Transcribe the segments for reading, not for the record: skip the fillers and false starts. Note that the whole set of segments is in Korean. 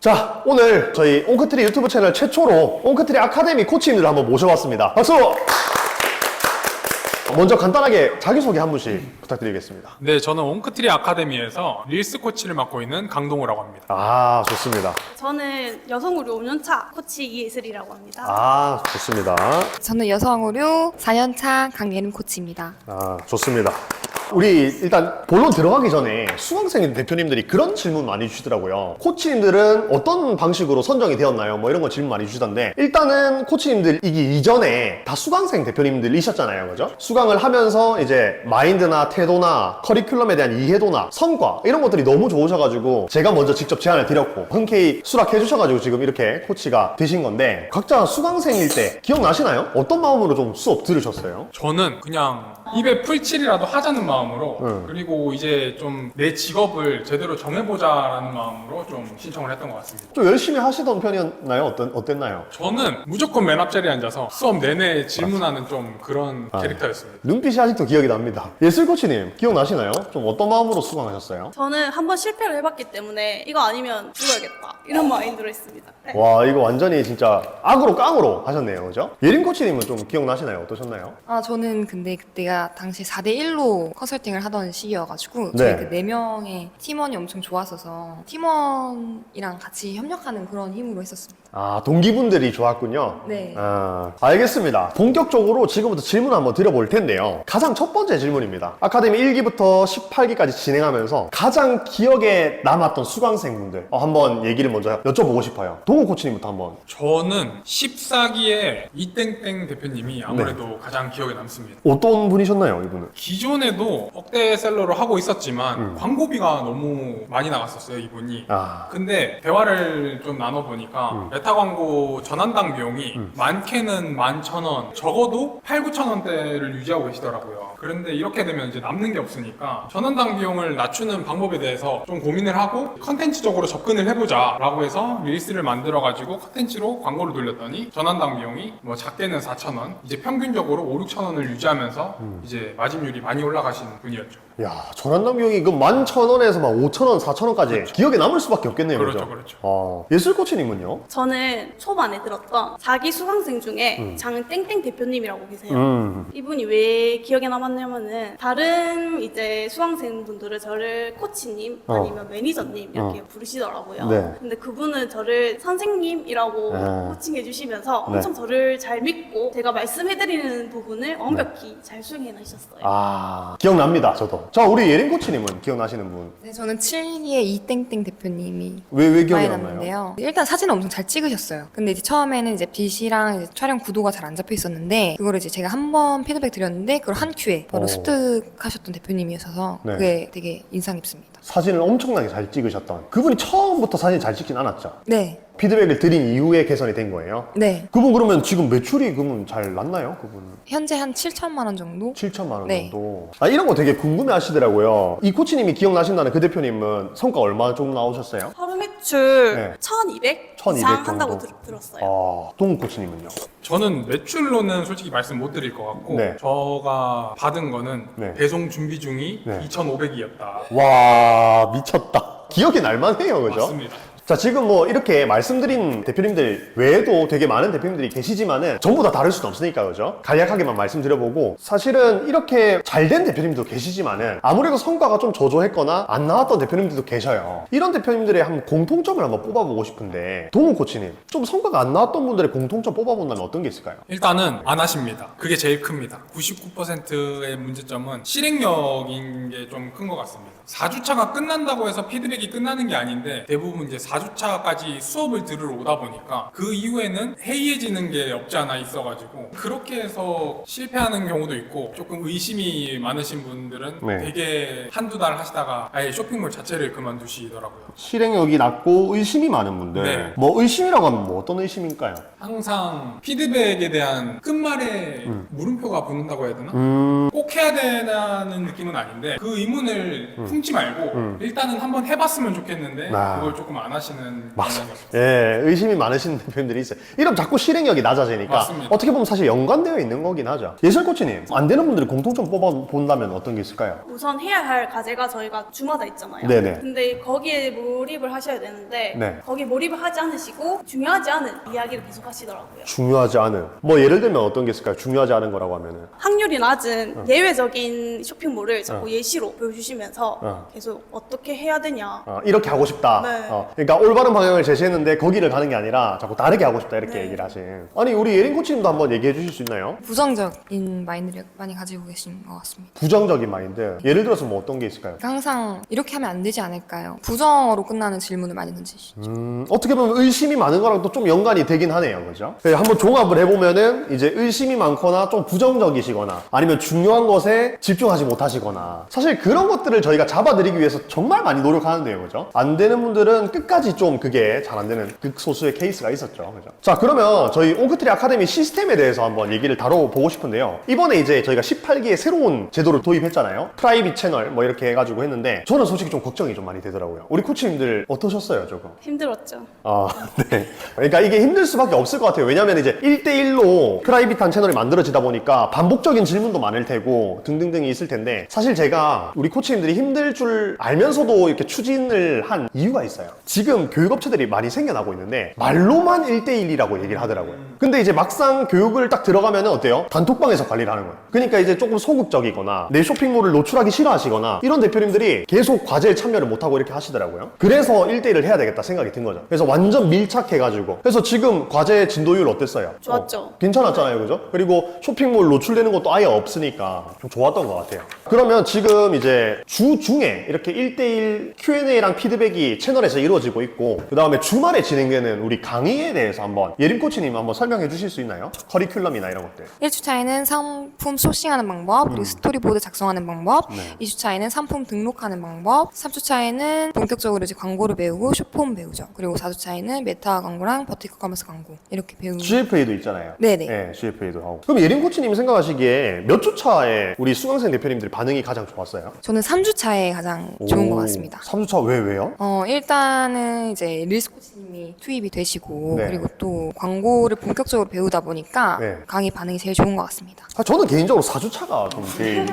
자, 오늘 저희 옹크트리 유튜브 채널 최초로 옹크트리 아카데미 코치님들을 한번 모셔봤습니다. 박수! 먼저 간단하게 자기소개 한 분씩 부탁드리겠습니다. 네, 저는 옹크트리 아카데미에서 릴스 코치를 맡고 있는 강동우라고 합니다. 아, 좋습니다. 저는 여성의료 5년차 코치 이예슬이라고 합니다. 아, 좋습니다. 저는 여성의료 4년차 강예림 코치입니다. 아, 좋습니다. 우리 일단 본론 들어가기 전에 수강생 대표님들이 그런 질문 많이 주시더라고요. 코치님들은 어떤 방식으로 선정이 되었나요? 뭐 이런 거 질문 많이 주시던데, 일단은 코치님들이기 이전에 다 수강생 대표님들이셨잖아요. 그죠? 수강을 하면서 이제 마인드나 태도나 커리큘럼에 대한 이해도나 성과 이런 것들이 너무 좋으셔가지고 제가 먼저 직접 제안을 드렸고 흔쾌히 수락해 주셔가지고 지금 이렇게 코치가 되신 건데, 각자 수강생일 때 기억나시나요? 어떤 마음으로 좀 수업 들으셨어요? 저는 그냥 입에 풀칠이라도 하자는 마음으로 그리고 이제 좀 내 직업을 제대로 정해보자라는 마음으로 좀 신청을 했던 것 같습니다. 좀 열심히 하시던 편이었나요? 어땠나요? 저는 무조건 맨 앞자리에 앉아서 수업 내내 질문하는 좀 그런 캐릭터였습니다. 눈빛이 아직도 기억이 납니다. 예슬코치님 기억나시나요? 좀 어떤 마음으로 수강하셨어요? 저는 한번 실패를 해봤기 때문에 이거 아니면 죽어야겠다 이런 마인드로 했습니다. 네. 와, 이거 완전히 진짜 악으로 깡으로 하셨네요. 그죠? 예림 코치님은 좀 기억나시나요? 어떠셨나요? 저는 근데 그때가 당시 4대1로 컨설팅을 하던 시기여가지고 네. 저희 그 4명의 팀원이 엄청 좋았어서 팀원이랑 같이 협력하는 그런 힘으로 했었습니다. 아, 동기분들이 좋았군요. 네. 아, 알겠습니다. 본격적으로 지금부터 질문 한번 드려볼 텐데요. 가장 첫 번째 질문입니다. 아카데미 1기부터 18기까지 진행하면서 가장 기억에 남았던 수강생분들 한번 얘기를 먼저 여쭤보고 싶어요. 동우 코치님부터 한번. 저는 14기의 이땡땡 대표님이 아무래도 가장 기억에 남습니다. 어떤 분이셨나요, 이분은? 기존에도 억대셀러를 하고 있었지만 광고비가 너무 많이 나갔었어요, 이분이. 아, 근데 대화를 좀 나눠보니까 메타 광고 전환당 비용이 많게는 11,000원, 적어도 8,000~9,000원대를 유지하고 계시더라고요. 그런데 이렇게 되면 이제 남는 게 없으니까 전환당 비용을 낮추는 방법에 대해서 좀 고민을 하고 컨텐츠적으로 접근을 해보자 라고 해서 릴스를 만들어가지고 컨텐츠로 광고를 돌렸더니 전환당 비용이 뭐 작게는 4,000원, 이제 평균적으로 5~6,000원을 유지하면서 이제 마진율이 많이 올라가신 분이었죠. 야, 전환당 비용이 그 11,000원에서 막 5,000원, 4,000원까지 기억에 남을 수밖에 없겠네요. 그렇죠, 그죠? 그렇죠. 예슬코치님은요? 저는 초반에 들었던 4기 수강생 중에 장땡땡 대표님이라고 계세요. 이분이 왜 기억에 남았냐면은 다른 이제 수강생분들은 저를 코치님 아니면 매니저님 이렇게 부르시더라고요. 네. 근데 그분은 저를 선생님이라고 코칭해 주시면서 네. 엄청 저를 잘 믿고 제가 말씀해드리는 부분을 완벽히 잘 수행해내셨어요. 아, 기억납니다, 저도. 자, 우리 예린 코치님은 기억나시는 분? 네, 저는 7기의 이땡땡 대표님이 왜 기억이 많이 남나요? 남는데요. 일단 사진을 엄청 잘 찍으셨어요. 근데 이제 처음에는 이제 빛이랑 이제 촬영 구도가 잘 안 잡혀 있었는데 그거를 이제 제가 한 번 피드백 드렸는데 그걸 한 큐에 바로 오. 습득하셨던 대표님이셔서 네. 그게 되게 인상 깊습니다. 사진을 엄청나게 잘 찍으셨던 그분이 처음부터 사진 잘 찍진 않았죠? 네, 피드백을 드린 이후에 개선이 된 거예요? 네. 그분 그러면 지금 매출이 그분 잘 났나요? 그분은? 현재 한 7천만 원 정도? 7천만 원 네. 정도. 아, 이런 거 되게 궁금해 하시더라고요. 이 코치님이 기억나신다는 그 대표님은 성과 얼마 정도 나오셨어요? 하루 매출 네. 1,200 1200 이상 한다고 정도? 들었어요. 아, 동욱 코치님은요? 저는 매출로는 솔직히 말씀 못 드릴 것 같고 네. 제가 받은 거는 네. 배송 준비 중이 네. 2,500이었다. 와, 미쳤다. 기억이 날만해요, 그죠? 맞습니다. 자, 지금 뭐 이렇게 말씀드린 대표님들 외에도 되게 많은 대표님들이 계시지만은 전부 다 다를 수는 없으니까, 그죠? 간략하게만 말씀드려보고, 사실은 이렇게 잘된 대표님도 계시지만은 아무래도 성과가 좀 저조했거나 안 나왔던 대표님들도 계셔요. 이런 대표님들의 한 공통점을 한번 뽑아보고 싶은데, 동훈 코치님, 좀 성과가 안 나왔던 분들의 공통점 뽑아본다면 어떤 게 있을까요? 일단은 안 하십니다. 그게 제일 큽니다. 99%의 문제점은 실행력인 게 좀 큰 것 같습니다. 4주차가 끝난다고 해서 피드백이 끝나는 게 아닌데 대부분 이제 4주차까지 수업을 들으러 오다 보니까 그 이후에는 해이해지는 게 없지 않아 있어가지고 그렇게 해서 실패하는 경우도 있고 조금 의심이 많으신 분들은 네. 되게 한두 달 하시다가 아예 쇼핑몰 자체를 그만두시더라고요. 실행력이 낮고 의심이 많은 분들. 네. 뭐 의심이라고 하면 뭐 어떤 의심일까요? 항상 피드백에 대한 끝말에 물음표가 붙는다고 해야 되나? 꼭 해야 되는 느낌은 아닌데 그 의문을 품지 말고 일단은 한번 해봤으면 좋겠는데 아. 그걸 조금 안 하시는 하시는 맞아. 경향이 없어요. 예, 의심이 많으신 대표님들이 있어요. 이러면 자꾸 실행력이 낮아지니까 맞습니다. 어떻게 보면 사실 연관되어 있는 거긴 하죠. 예술코치님, 안 되는 분들이 공통점 뽑아본다면 어떤 게 있을까요? 우선 해야 할 과제가 저희가 주마다 있잖아요. 네네. 근데 거기에 몰입을 하셔야 되는데 네. 거기에 몰입을 하지 않으시고 중요하지 않은 이야기를 계속 하시더라고요. 중요하지 않은. 뭐 예를 들면 어떤 게 있을까요? 중요하지 않은 거라고 하면은. 확률이 낮은 예외적인 쇼핑몰을 자꾸 예시로 보여주시면서 계속 어떻게 해야 되냐. 이렇게 하고 싶다. 네. 그러니까 올바른 방향을 제시했는데 거기를 가는 게 아니라 자꾸 다르게 하고 싶다 이렇게 네. 얘기를 하신. 아니 우리 예린 코치님도 한번 얘기해 주실 수 있나요? 부정적인 마인드를 많이 가지고 계신 것 같습니다. 부정적인 마인드. 예를 들어서 뭐 어떤 게 있을까요? 항상 이렇게 하면 안 되지 않을까요? 부정어로 끝나는 질문을 많이 던지시죠. 어떻게 보면 의심이 많은 거랑 또 좀 연관이 되긴 하네요. 그죠? 네, 한번 종합을 해보면은 이제 의심이 많거나 좀 부정적이시거나 아니면 중요한 것에 집중하지 못하시거나 사실 그런 것들을 저희가 잡아드리기 위해서 정말 많이 노력하는데요. 그죠? 안 되는 분들은 끝까지 좀 그게 잘 안 되는 극소수의 케이스가 있었죠. 그죠? 자, 그러면 저희 옹크트리 아카데미 시스템에 대해서 한번 얘기를 다뤄보고 싶은데요. 이번에 이제 저희가 18기에 새로운 제도를 도입했잖아요. 프라이빗 채널 뭐 이렇게 해가지고 했는데 저는 솔직히 좀 걱정이 좀 많이 되더라고요. 우리 코치님들 어떠셨어요, 조금? 힘들었죠. 아, 네. 그러니까 이게 힘들 수밖에 없을 것 같아요. 왜냐면 이제 1대1로 프라이빗한 채널이 만들어지다 보니까 반복적인 질문도 많을 테고 등등등이 있을 텐데 사실 제가 우리 코치님들이 힘들 줄 알면서도 이렇게 추진을 한 이유가 있어요. 지금 교육업체들이 많이 생겨나고 있는데 말로만 1대1이라고 얘기를 하더라고요. 근데 이제 막상 교육을 딱 들어가면 어때요? 단톡방에서 관리를 하는 거예요. 그러니까 이제 조금 소극적이거나 내 쇼핑몰을 노출하기 싫어하시거나 이런 대표님들이 계속 과제에 참여를 못하고 이렇게 하시더라고요. 그래서 1대1을 해야 되겠다 생각이 든 거죠. 그래서 완전 밀착해가지고 그래서 지금 과제 진도율 어땠어요? 좋았죠. 괜찮았잖아요, 그죠? 그리고 쇼핑몰 노출되는 것도 아예 없으니까 좀 좋았던 것 같아요. 그러면 지금 이제 주 중에 이렇게 1대1 Q&A랑 피드백이 채널에서 이루어지고 있고 그 다음에 주말에 진행되는 우리 강의에 대해서 한번 예림 코치님 한번 설명해 주실 수 있나요? 커리큘럼이나 이런 것들. 1주차에는 상품 소싱하는 방법, 그리고 스토리보드 작성하는 방법, 네. 2주차에는 상품 등록하는 방법, 3주차에는 본격적으로 이제 광고를 배우고 쇼폼 배우죠. 그리고 4주차에는 메타 광고랑 버티커 커머스 광고 이렇게 배우고 GFA도 있잖아요. 네네. 네, GFA도 하고. 그럼 예림 코치님이 생각하시기에 몇 주 차에 우리 수강생 대표님들 반응이 가장 좋았어요? 저는 3주차에 가장 좋은 것 같습니다. 3주 차 왜요? 일단은 이제 릴스 코치님이 투입이 되시고 네. 그리고 또 광고를 본격적으로 배우다 보니까 네. 강의 반응이 제일 좋은 것 같습니다. 저는 개인적으로 4주차가 좀 제일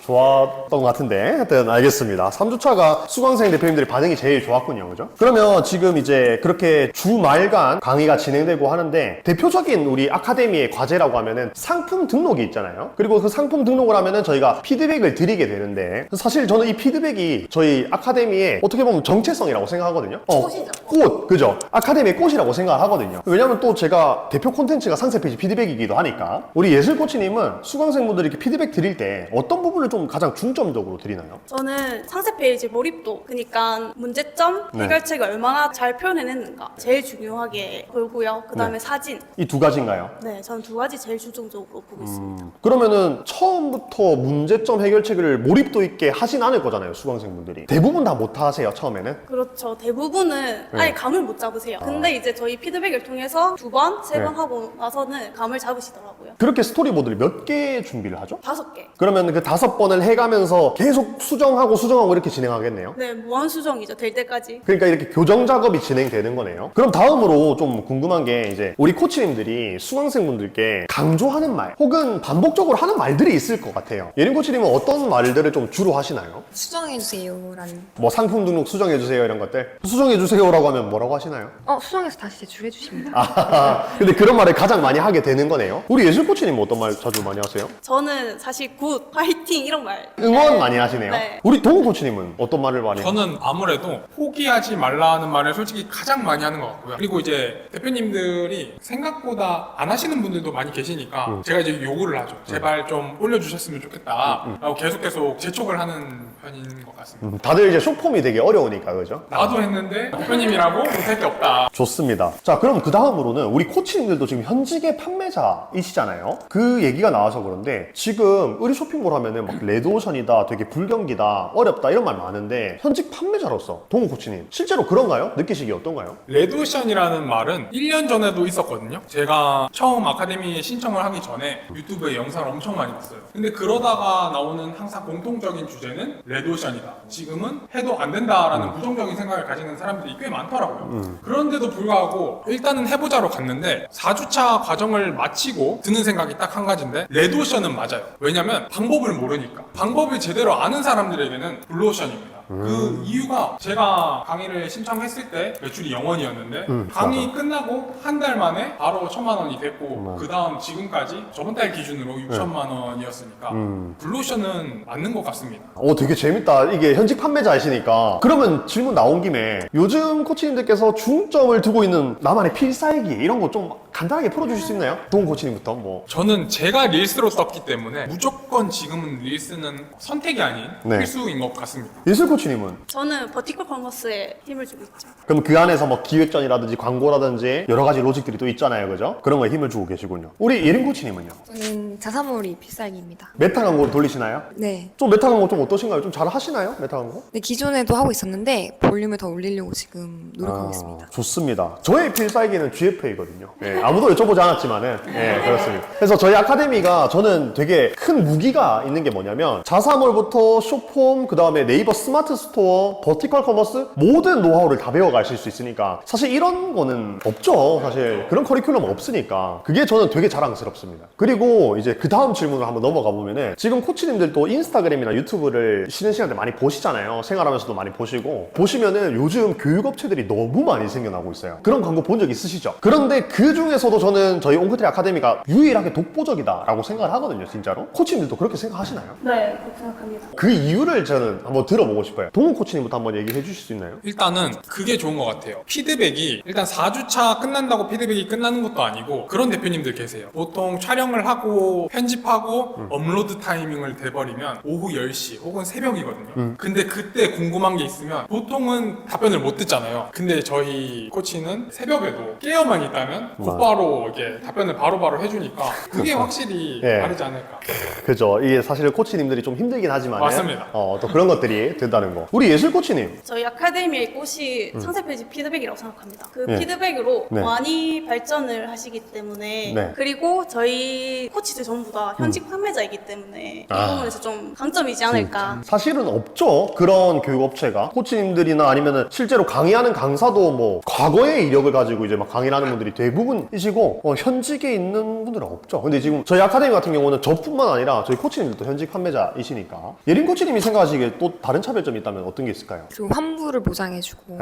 좋았던 것 같은데 하여튼 알겠습니다. 3주차가 수강생 대표님들의 반응이 제일 좋았군요. 그죠? 그러면 지금 이제 그렇게 주말간 강의가 진행되고 하는데 대표적인 우리 아카데미의 과제라고 하면은 상품 등록이 있잖아요. 그리고 그 상품 등록을 하면은 저희가 피드백을 드리게 되는데 사실 저는 이 피드백이 저희 아카데미의 어떻게 보면 정체성이라고 생각하거든요. 꽃이죠. 꽃, 그죠? 아카데미의 꽃이라고 생각을 하거든요. 왜냐면 또 제가 대표 콘텐츠가 상세 페이지 피드백이기도 하니까 우리 예술 코치님은 수강생분들이 이렇게 피드백 드릴 때 어떤 부분을 좀 가장 중점적으로 드리나요? 저는 상세 페이지 몰입도, 그러니까 문제점, 네. 해결책을 얼마나 잘 표현해냈는가 제일 중요하게 보고요. 그 다음에 네. 사진. 이 두 가지인가요? 네, 저는 두 가지 제일 중점적으로 보고 있습니다. 그러면은 처음부터 문제점 해결책을 몰입도 있게 하진 않을 거잖아요, 수강생분들이. 대부분 다 못 하세요, 처음에는? 그렇죠. 대부분은 네. 아예 감을 못 잡으세요. 근데 이제 저희 피드백을 통해서 두 번, 세 번 네. 하고 나서는 감을 잡으시더라고요. 그렇게 스토리보드를 몇 개 준비를 하죠? 5개. 그러면 그 5번을 해가면서 계속 수정하고 이렇게 진행하겠네요? 네, 무한 수정이죠. 될 때까지. 그러니까 이렇게 교정 작업이 진행되는 거네요. 그럼 다음으로 좀 궁금한 게 이제 우리 코치님들이 수강생분들께 강조하는 말 혹은 반복적으로 하는 말들이 있을 것 같아요. 예림 코치님은 어떤 말들을 좀 주로 하시나요? 수정해주세요라는. 뭐 상품 등록 수정해주세요 이런 것들? 수정해주세요라고 하면 뭐라고 하시나요? 수정해서 다시 제출해주십니다. 근데 그런 말을 가장 많이 하게 되는 거네요. 우리 예술 코치님 어떤 말 자주 많이 하세요? 저는 사실 굿, 화이팅 이런 말. 응원 많이 하시네요. 네. 우리 동우 코치님은 어떤 말을 많이? 저는 아무래도 포기하지 말라는 말을 솔직히 가장 많이 하는 것 같고요. 그리고 이제 대표님들이 생각보다 안 하시는 분들도 많이 계시니까 제가 이제 요구를 하죠. 제발 좀 올려주셨으면 좋겠다. 라고 계속 재촉을 하는 편인 것 같습니다. 다들 이제 쇼폼이 되게 어려우니까 그죠? 나도 했는데 대표님이라고 못할 게 없다. 좋습니다. 자, 그럼 그 다음으로는 우리 코치님들도 지금 현직의 판매자이시잖아요. 그 얘기가 나와서 그런데 지금 의류 쇼핑몰 하면은 막 레드오션이다, 되게 불경기다, 어렵다 이런 말 많은데 현직 판매자로서 동우 코치님 실제로 그런가요? 느끼시기 어떤가요? 레드오션이라는 말은 1년 전에도 있었거든요. 제가 처음 아카데미에 신청을 하기 전에 유튜브에 영상을 엄청 많이 봤어요. 근데 그러다가 나오는 항상 공통적인 주제는 레드오션이다. 지금은 해도 안 된다라는 부정적인 생각을 가지는 사람들이 사람들이 꽤 많더라고요. 그런데도 불구하고 일단은 해보자로 갔는데 4주차 과정을 마치고 드는 생각이 딱 한 가지인데 레드오션은 맞아요. 왜냐면 방법을 모르니까. 방법을 제대로 아는 사람들에게는 블루오션입니다. 그 이유가 제가 강의를 신청했을 때 매출이 0원이었는데 강의 끝나고 한 달 만에 바로 1,000만 원이 됐고 그 다음 지금까지 저번 달 기준으로 6천만 원이었으니까 블루오션은 맞는 것 같습니다. 되게 재밌다. 이게 현직 판매자이시니까. 그러면 질문 나온 김에 요즘 코치님들께서 중점을 두고 있는 나만의 필살기 이런 거 좀 간단하게 풀어주실 수 있나요? 동훈 코치님부터 뭐. 저는 제가 릴스로 떴기 때문에 무조건 지금은 릴스는 선택이 아닌 네. 필수인 것 같습니다. 예슬 코치님은? 저는 버티컬 커머스에 힘을 주고 있죠. 그럼 그 안에서 뭐 기획전이라든지 광고라든지 여러 가지 로직들이 또 있잖아요. 그죠? 그런 거에 힘을 주고 계시군요. 우리 예린 코치님은요? 저는 자사몰이 필살기입니다. 메타 광고를 돌리시나요? 네. 좀 메타 광고 좀 어떠신가요? 좀 잘 하시나요? 메타 광고? 근데 기존에도 하고 있었는데 볼륨을 더 올리려고 지금 노력하고 있습니다. 좋습니다. 저의 필살기는 GFA거든요. 아무도 여쭤보지 않았지만은 그렇습니다. 그래서 저희 아카데미가 저는 되게 큰 무기가 있는 게 뭐냐면 자사몰부터 쇼폼, 그 다음에 네이버 스마트 스토어, 버티컬 커머스 모든 노하우를 다 배워가실 수 있으니까 사실 이런 거는 없죠. 사실 그런 커리큘럼 없으니까 그게 저는 되게 자랑스럽습니다. 그리고 이제 그 다음 질문을 한번 넘어가 보면은 지금 코치님들도 인스타그램이나 유튜브를 쉬는 시간에 많이 보시잖아요. 생활하면서도 많이 보시고 보시면은 요즘 교육업체들이 너무 많이 생겨나고 있어요. 그런 광고 본 적 있으시죠? 그런데 그 중에서도 저는 저희 옹크트리 아카데미가 유일하게 독보적이다라고 생각을 하거든요. 진짜로. 코치님들도 그렇게 생각하시나요? 네, 그렇게 생각합니다. 그 이유를 저는 한번 들어보고 싶어요. 동훈 코치님부터 한번 얘기해 주실 수 있나요? 일단은 그게 좋은 것 같아요. 피드백이 일단 4주차 끝난다고 피드백이 끝나는 것도 아니고 그런 대표님들 계세요. 보통 촬영을 하고 편집하고 업로드 타이밍을 돼버리면 오후 10시 혹은 새벽이거든요. 근데 그때 궁금한 게 있으면 보통은 답변을 못 듣잖아요. 근데 저희 코치는 새벽에도 깨어만 있다면 곧바로 이게 답변을 바로바로 해주니까 그게 확실히 예. 다르지 않을까. 그죠. 이게 사실 코치님들이 좀 힘들긴 하지만 맞습니다. 또 그런 것들이 된다는 거. 우리 예술 코치님. 저희 아카데미의 꽃이 상세 페이지 피드백이라고 생각합니다. 그 네. 피드백으로 네. 많이 발전을 하시기 때문에 네. 그리고 저희 코치들 전부 다 현직 판매자이기 때문에 이 부분에서 좀 강점이지 않을까. 사실은 없죠. 그런 교육업체가. 코치님들이나 아니면은 실제로 강의하는 강사도 뭐 과거의 이력을 가지고 이제 막 강의를 하는 분들이 대부분이시고 현직에 있는 분들은 없죠. 근데 지금 저희 아카데미 같은 경우는 저뿐만 아니라 저희 코치님들도 현직 판매자이시니까. 예린 코치님이 생각하시기에 또 다른 차별점이 있다면 어떤 게 있을까요? 그리고 환불을 보장해주고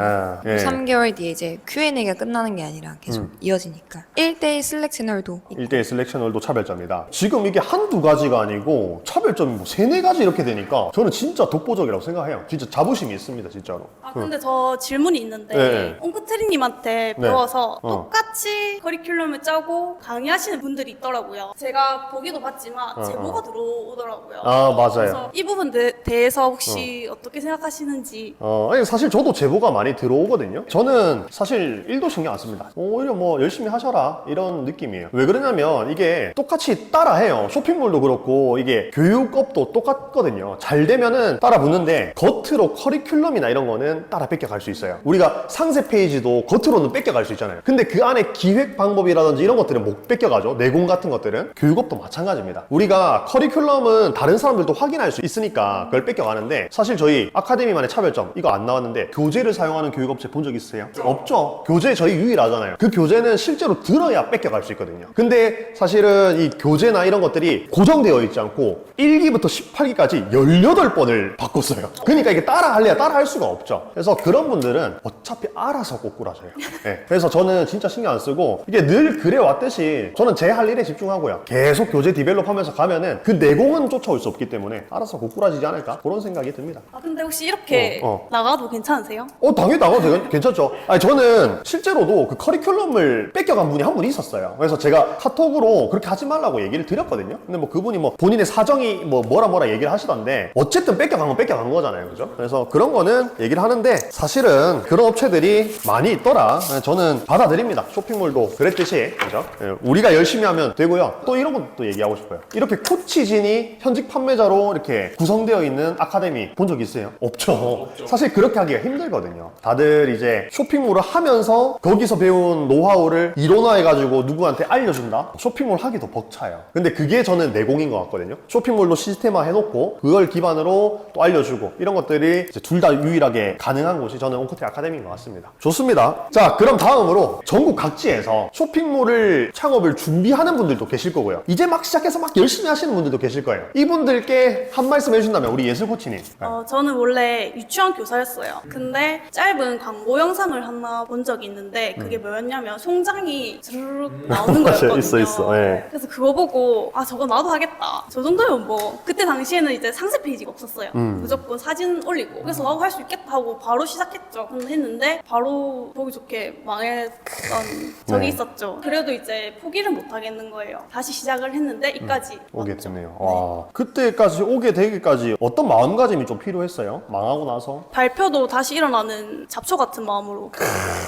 예. 3개월 뒤에 이제 Q&A가 끝나는 게 아니라 계속 이어지니까 1대1 슬랙 채널도 있고 1대1 셀렉셔널도 차별점이다. 지금 이게 한두 가지가 아니고 차별점이 뭐 3-4가지 이렇게 되니까 저는 진짜 독보적이라고 생각해요. 진짜 자부심이 있습니다, 진짜로. 근데 저 질문이 있는데 네. 옹크트리님한테 네. 배워서 어. 똑같이 커리큘럼을 짜고 강의하시는 분들이 있더라고요. 제가 보기도 봤지만 제보가 들어오더라고요. 맞아요. 그래서 이 부분에 대해서 혹시 어떻게 생각하시는지. 아니, 사실 저도 제보가 많이 들어오거든요. 저는 사실 1도 신경 안 씁니다. 오히려 뭐 열심히 하셔라 이런 느낌이에요. 왜 그러냐면 이게 똑같이 따라해요. 쇼핑몰도 그렇고 이게 교육업도 똑같거든요. 잘 되면은 따라 붙는데 겉으로 커리큘럼이나 이런 거는 따라 뺏겨갈 수 있어요. 우리가 상세 페이지도 겉으로는 뺏겨갈 수 있잖아요. 근데 그 안에 기획 방법이라든지 이런 것들은 못 뺏겨가죠. 내공 같은 것들은. 교육업도 마찬가지입니다. 우리가 커리큘럼은 다른 사람들도 확인할 수 있으니까 그걸 뺏겨가는데 사실 저희 아카데미만의 차별점 이거 안 나왔는데 교재를 사용하는 교육업체 본 적 있으세요? 없죠. 교재 저희 유일하잖아요. 그 교재는 실제로 들어야 뺏겨갈 수 있거든요. 근데 사실은 이 교재나 이런 것들이 고정되어 있지 않고 1기부터 18기까지 18번을 바꿨어요. 그러니까 이게 따라 할래야 따라 할 수가 없죠. 그래서 그런 분들은 어차피 알아서 꼬꾸라져요. 네. 그래서 저는 진짜 신경 안 쓰고 이게 늘 그래 왔듯이 저는 제 할 일에 집중하고요. 계속 교재 디벨롭 하면서 가면은 그 내공은 쫓아올 수 없기 때문에 알아서 꼬꾸라지지 않을까? 그런 생각이 듭니다. 근데 혹시 이렇게 나가도 괜찮으세요? 당연히 나가도 괜찮죠. 아니, 저는 실제로도 그 커리큘럼을 뺏겨간 분이 한 분 있었어요. 그래서 제가 카톡으로 그렇게 하지 말라고 얘기를 드렸거든요. 근데 뭐 그분이 뭐 본인의 사정이 뭐라 얘기를 하시던데 어쨌든 뺏겨간 건 뺏겨간 거잖아요. 그죠? 그래서 그런 거는 얘기를 하는데 사실은 그런 업체들이 많이 있더라. 저는 받아들입니다. 쇼핑몰도 그랬듯이 그죠? 예, 우리가 열심히 하면 되고요. 또 이런 것도 얘기하고 싶어요. 이렇게 코치진이 현직 판매자로 이렇게 구성되어 있는 아카데미 본 적 있어요? 없죠. 사실 그렇게 하기가 힘들거든요. 다들 이제 쇼핑몰을 하면서 거기서 배운 노하우를 이론화해가지고 누구한테 알려준다? 쇼핑몰 하기 더 벅차요. 근데 그게 저는 내공인 것 같거든요. 쇼핑몰도 시스템화 해놓고 그걸 기반으로 또 알려주고 이런 것들이 둘 다 유일하게 가능한 곳이 저는 온코티 아카데미인 것 같습니다. 좋습니다. 자, 그럼 다음으로 전국 각지에서 쇼핑몰을 창업을 준비하는 분들도 계실 거고요. 이제 막 시작해서 막 열심히 하시는 분들도 계실 거예요. 이분들께 한 말씀 해주신다면 우리 예슬 코치님. 저는 원래 유치원 교사였어요. 근데 짧은 광고 영상을 하나 본 적이 있는데 그게 뭐였냐면 송장이 주르륵 나오는 맞아요. 거였거든요. 있어. 예. 그래서 그거 보고 아 저거 나도 하겠다. 저 정도면 뭐 그때 당시에는 이제 상세 페이지가 없었어요. 무조건 사진 올리고 그래서 나도 할 수 있겠다 하고 바로 시작했죠. 했는데 바로 보기 좋게 망했던 적이 네. 있었죠. 그래도 이제 포기를 못 하겠는 거예요. 다시 시작을 했는데 이까지 오게 왔죠. 됐네요. 와, 그때까지 오게 되기까지 어떤 마음가짐이 좀 필요했어요? 망하고 나서? 발표도 다시 일어나는 잡초 같은 마음으로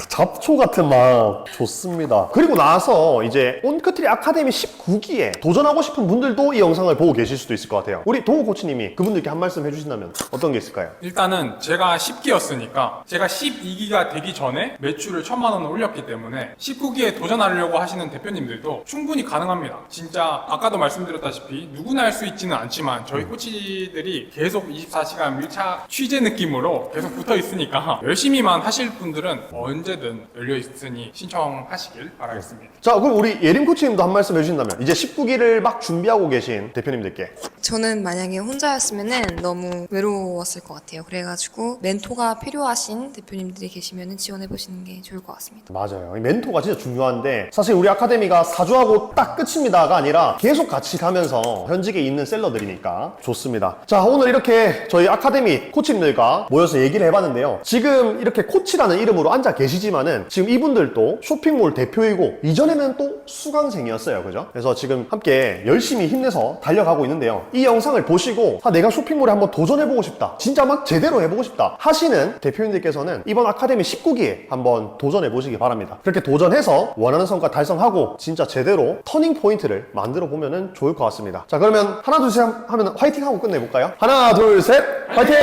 잡초 같은 마음 좋습니다. 그리고 나서 이제 온크트리 아카데미 19기에 도전하고 싶은 분들도 이 영상을 보고 계실 수도 있을 것 같아요. 우리 동호 코치님이 그분들께 한 말씀 해주신다면 어떤 게 있을까요? 일단은 제가 10기였으니까 제가 12기가 되기 전에 매출을 1000만 원을 올렸기 때문에 19기에 도전하려고 하시는 대표님들도 충분히 가능합니다. 진짜 아까도 말씀드렸다시피 누구나 할 수 있지는 않지만 저희 코치들이 계속 24시간 밀착 취재 느낌으로 계속 붙어 있으니까 열심히만 하실 분들은 언제든 열려 있으니 신청하시길 바라겠습니다. 자, 그럼 우리 예림 코치님도 한 말씀 해주신다면 이제 19기를 막 준비하고 계신 대표님들께 저는 만약에 혼자였으면은 너무 외로웠을 것 같아요. 그래가지고 멘토가 필요하신 대표님들이 계시면은 지원해보시는 게 좋을 것 같습니다. 맞아요. 이 멘토가 진짜 중요한데 사실 우리 아카데미가 사주하고 딱 끝입니다가 아니라 계속 같이 가면서 현직에 있는 셀러들이니까 좋습니다. 자, 오늘 이렇게 저희 아카데미 코치님들과 모여서 얘기를 해봤는데요. 지금 이렇게 코치라는 이름으로 앉아 계시지만은 지금 이분들도 쇼핑몰 대표이고 이전에는 또 수강생이었어요. 그죠? 그래서 지금 함께 열심히 힘내서 달려가고 있는데요. 이 영상을 보시고 아, 내가 쇼핑몰에 한번 도전해보고 싶다. 진짜 막 제대로 해보고 싶다 하시는 대표님들께서는 이번 아카데미 19기에 한번 도전해보시기 바랍니다. 그렇게 도전해서 원하는 성과 달성하고 진짜 제대로 터닝 포인트를 만들어 보면은 좋을 것 같습니다. 자, 그러면 하나 둘 셋 하면 화이팅 하고 끝내볼까요? 하나 둘 셋 화이팅!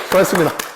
수고하셨습니다.